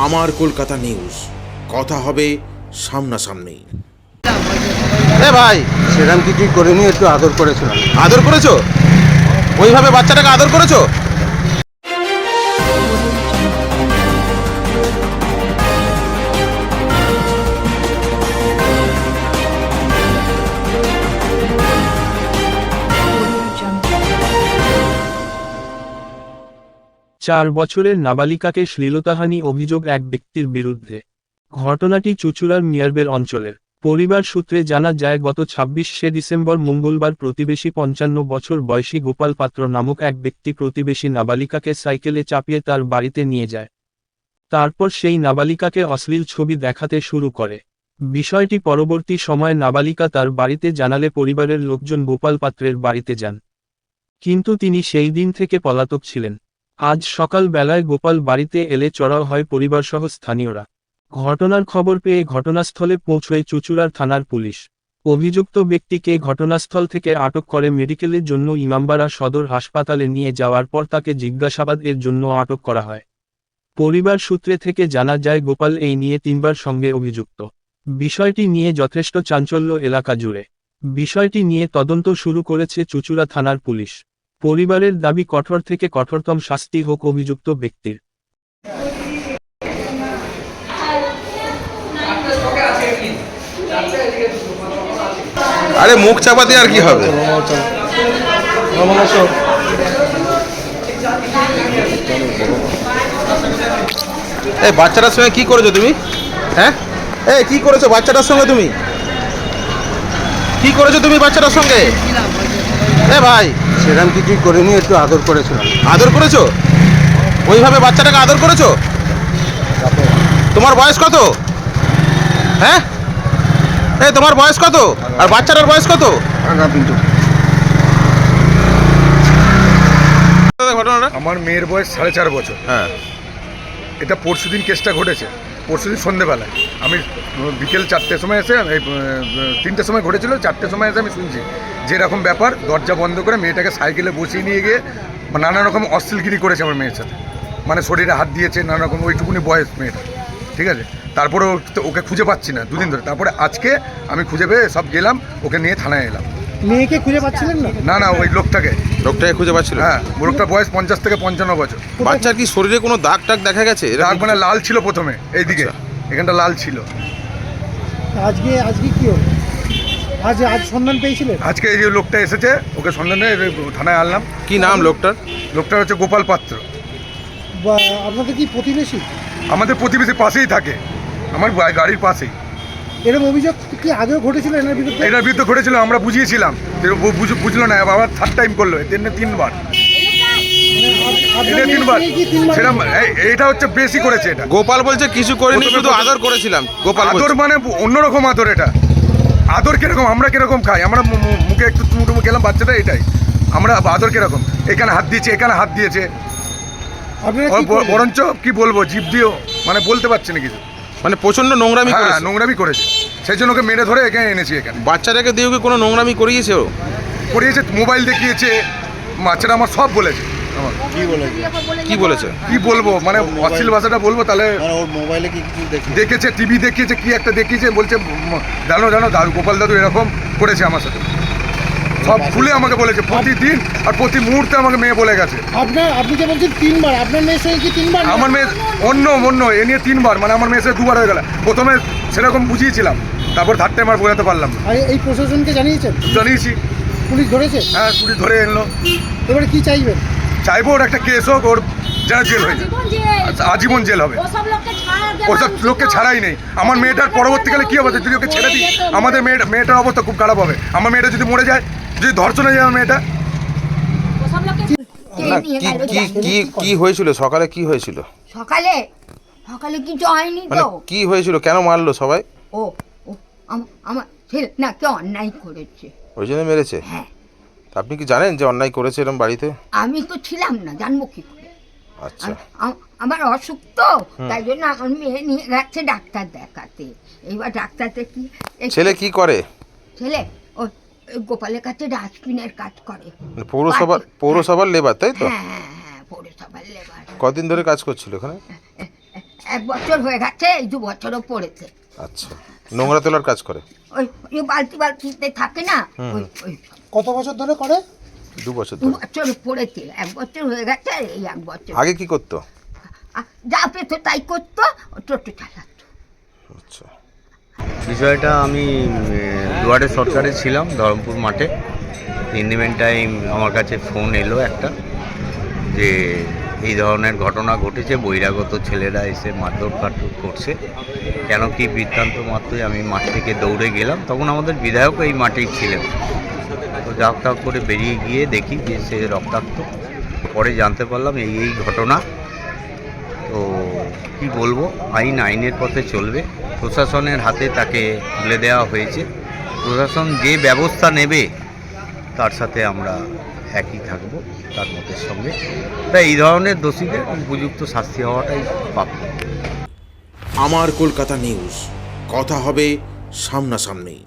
আমার কলকাতা নিউজ, কথা হবে সামনাসামনি। এ ভাই, সেরকম কিছুই করিনি, একটু আদর করেছিলাম। আদর করেছো? ওইভাবে বাচ্চাটাকে আদর করেছো? চার বছরের নাবালিকাকে শ্লীলতাহানি অভিযোগ এক ব্যক্তির বিরুদ্ধে। ঘটনাটি চুঁচুড়ার মিয়ারবেল অঞ্চলের। পরিবার সূত্রে জানা যায়, গত ২৬শে ডিসেম্বর মঙ্গলবার প্রতিবেশী ৫৫ বছর বয়সী গোপাল পাত্র নামক এক ব্যক্তি প্রতিবেশী নাবালিকাকে সাইকেলে চাপিয়ে তার বাড়িতে নিয়ে যায়। তারপর সেই নাবালিকাকে অশ্লীল ছবি দেখাতে শুরু করে। বিষয়টি পরবর্তী সময়ে নাবালিকা তার বাড়িতে জানালে পরিবারের লোকজন গোপাল পাত্রের বাড়িতে যান, কিন্তু তিনি সেই দিন থেকে পলাতক ছিলেন। আজ সকাল বেলায় গোপাল বাড়িতে এলে চড়াও হয় পরিবারসহ স্থানীয়রা। ঘটনার খবর পেয়ে ঘটনাস্থলে পৌঁছয় চুঁচুড়ার থানার পুলিশ। অভিযুক্ত ব্যক্তিকে ঘটনাস্থল থেকে আটক করে মেডিকেলের জন্য ইমামবাড়া সদর হাসপাতালে নিয়ে যাওয়ার পর তাকে জিজ্ঞাসাবাদের জন্য আটক করা হয়। পরিবার সূত্রে থেকে জানা যায়, গোপাল এই নিয়ে ৩বার সঙ্গে অভিযুক্ত। বিষয়টি নিয়ে যথেষ্ট চাঞ্চল্য এলাকা জুড়ে। বিষয়টি নিয়ে তদন্ত শুরু করেছে চুঁচুড়া থানার পুলিশ। পরিবারের দাবি, কঠোর থেকে কঠোরতম শাস্তি হোক অভিযুক্ত ব্যক্তির। আরে মুখ চাপা দিয়ে আর কি হবে? এই বাচ্চাটার সঙ্গে কি করেছো তুমি? হ্যাঁ, এই কি করেছো বাচ্চাটার সঙ্গে? তুমি কি করেছো তুমি বাচ্চাটার সঙ্গে? এ ভাই, সেরকম কিছুই করিনি, একটু আদর করেছিলাম। আদর করেছো? ওইভাবে বাচ্চাটাকে আদর করেছো? তোমার বয়স কত? হ্যাঁ, এই তোমার বয়স কত আর বাচ্চাটার বয়স কত? ঘটনাটা আমার মেয়ের বয়স 4.5 বছর। হ্যাঁ, এটা পরশুদিন কেসটা ঘটেছে। পরশুদিন সন্ধেবেলায় আমি বিকেল 4টের সময় এসে, 3টের সময় ঘটেছিল, 4টের সময় এসে আমি শুনছি যে এরকম ব্যাপার। দরজা বন্ধ করে মেয়েটাকে সাইকেলে বসিয়ে নিয়ে গিয়ে নানা রকম অশ্লীলগিরি করেছে আমার মেয়ের সাথে। মানে শরীরে হাত দিয়েছে, নানা রকম, ওইটুকুনি বয়স মেয়েটা, ঠিক আছে। তারপরে ওকে খুঁজে পাচ্ছি না 2 দিন ধরে। তারপরে আজকে আমি খুঁজে পেয়ে সব গেলাম, ওকে নিয়ে থানায় এলাম। মেয়েকে খুঁজে পাচ্ছিলেন না? না না, ওই লোকটাকে খুঁজে পাচ্ছিল। হ্যাঁ, লোকটার বয়স 50 থেকে 55 বছর। বাচ্চার কি শরীরে কোনো দাগ টাগ দেখা গেছে? দাগ মানে লাল ছিল প্রথমে, এইদিকে এখানটা লাল ছিল। আজকে কি হলো? আজ সন্ধান পেয়েছিলেন? আজকে এই যে লোকটা এসেছে, ওকে সন্ধানে থানায় আনলাম। কি নাম লোকটার? লোকটার হচ্ছে গোপাল পাত্র। আপনাদের কি প্রতিবেশী? আমাদের প্রতিবেশী পাশেই থাকে, আমার গাড়ির পাশেই। এরকম অভিযোগ কি আগেও ঘটেছিল এনার বিরুদ্ধে? এটার বিরুদ্ধে ঘটেছিল, আমরা বুঝিয়েছিলাম, বুঝলো না, আবার 3rd টাইম করলো। 3বার আপনার মেয়ের তিনবার সঙ্গে কি তিনবার? সেরকম। এটা হচ্ছে বেশি করেছে এটা। গোপাল বলছে কিছু করিনি, শুধু আদর করেছিলাম। গোপাল আদর মানে অন্যরকম আদর। এটা আদর কিরকম, আমরা কিরকম খাই, আমরা মুখে একটু চুমুটুমু খেলাম বাচ্চাটা, এটাই আমরা আদর কিরকম। এখানে হাত দিয়েছে, এখানে হাত দিয়েছে, বরঞ্চ কি বলবো, জিভ দিয়েও মানে বলতে পারছি না কিছু। মানে প্রচন্ড নোংরামি হ্যাঁ, করেছে। নোংরামি করেছে, সেই জন্য ওকে মেরে ধরে এখানে এনেছি। এখানে বাচ্চাটাকে দিয়ে কি কোনো নোংরামি করিয়েছে? ও করিয়েছে, মোবাইল দেখিয়েছে, বাচ্চাটা আমার সব বলেছে। আমার কি বলেছে? কি বলবো, মানে অশ্লীল ভাষাটা বলবো তাহলে? ওর মোবাইলে কি কিছু দেখেছে, টিভি দেখিয়েছে, কি একটা দেখিয়েছে, বলছে জানো দাদু, গোপাল দাদু এরকম করেছে আমার সাথে। সব খুলে আমাকে বলেছে প্রতিদিন, আর প্রতি মুহূর্তে আমাকে মেয়ে বলে গেছে। আপনি যে বলছেন 3বার, আপনার মেয়ের সঙ্গে কি 3বার? আমার মেয়ে অন্য এ নিয়ে 3বার, মানে আমার মেয়ের সাথে 2বার হয়ে গেল। প্রথমে সেরকম বুঝিয়েছিলাম, তারপর 3rd টাইম আর বোঝাতে পারলাম না। এই প্রশাসনকে জানিয়েছেন? জানিয়েছি, পুলিশ ধরেছে? হ্যাঁ, পুলিশ ধরে এলো। এবারে কি চাইবেন? চাইবো ওর একটা কেস হোক, ওর যেন জেল হয়ে যায়, আজীবন জেল হবে। ওসব লোককে ছাড়াই নেই। আমার মেয়েটার পরবর্তীকালে কি হবে যদি ওকে ছেড়ে দিই? আমাদের মেয়েটার অবস্থা খুব খারাপ হবে। আমার মেয়েটা যদি মরে যায়, যদি ধর্ষণে যায় আমার মেয়েটা। না, কি হয়েছিল সকালে? কি হয়েছিল সকালে? সকালে কিছু হয়নি মানে তো। কি হয়েছিল? কেন মারলো সবাই? ও ও আমার ছেলে না কেউ অন্যায় করেছে, ওই জন্য মেরেছে? হ্যাঁ। আপনি কি জানেন যে অন্যায় করেছে এরকম বাড়িতে? আমি তো ছিলাম না, জানবো কি করে? আচ্ছা, আমার অসুখ তো, তাই জন্য আমার মেয়ে নিয়ে গেছে ডাক্তার দেখাতে। এইবার ডাক্তারতে কি ছেলে কি করে? ছেলে ওই গোপালের কাছে ডাস্টবিনের কাজ করে। মানে পৌরসভার লেবার, তাই তো? হ্যাঁ হ্যাঁ হ্যাঁ, পৌরসভার লেবার। কদিন ধরে কাজ করছিল এখানে? 1 বছর হয়ে গেছে, এই 2 বছরও পড়েছে। আচ্ছা, নোংরা তোলার কাজ করে? ওই বালতিতে থাকে না, ওই কত বছর ধরে করে? 2 বছর 2 ধরে। বছর পড়েছে, 1 বছর হয়ে গেছে, এই 1 বছর। আগে কি করতো? যা পেতো তাই করতো, টোটো চালাতো। আচ্ছা, বিষয়টা আমি দুয়ারে সরকারে ছিলাম ধরমপুর মাঠে। ইন দি মেন টাইম আমার কাছে ফোন এলো একটা, যে এই ধরনের ঘটনা ঘটেছে, বহিরাগত ছেলেরা এসে মারধর কাটর করছে। কেন কি বৃত্তান্ত মাত্রই আমি মাঠ থেকে দৌড়ে গেলাম, তখন আমাদের বিধায়ক এই মাঠেই ছিলেন। তো যাক করে বেরিয়ে গিয়ে দেখি যে সে রক্তাক্ত। পরে জানতে পারলাম এই ঘটনা। তো কি বলবো, আইনের পথে চলবে, প্রশাসনের হাতে তাকে তুলে দেওয়া হয়েছে। প্রশাসন যে ব্যবস্থা নেবে তার সাথে আমরা একই থাকব, তার মতের সঙ্গে। তাই এই ধরনের দোষীদের উপযুক্ত শাস্তি হওয়াটাই প্রাপ্য। আমার কলকাতা নিউজ, কথা হবে সামনাসামনি।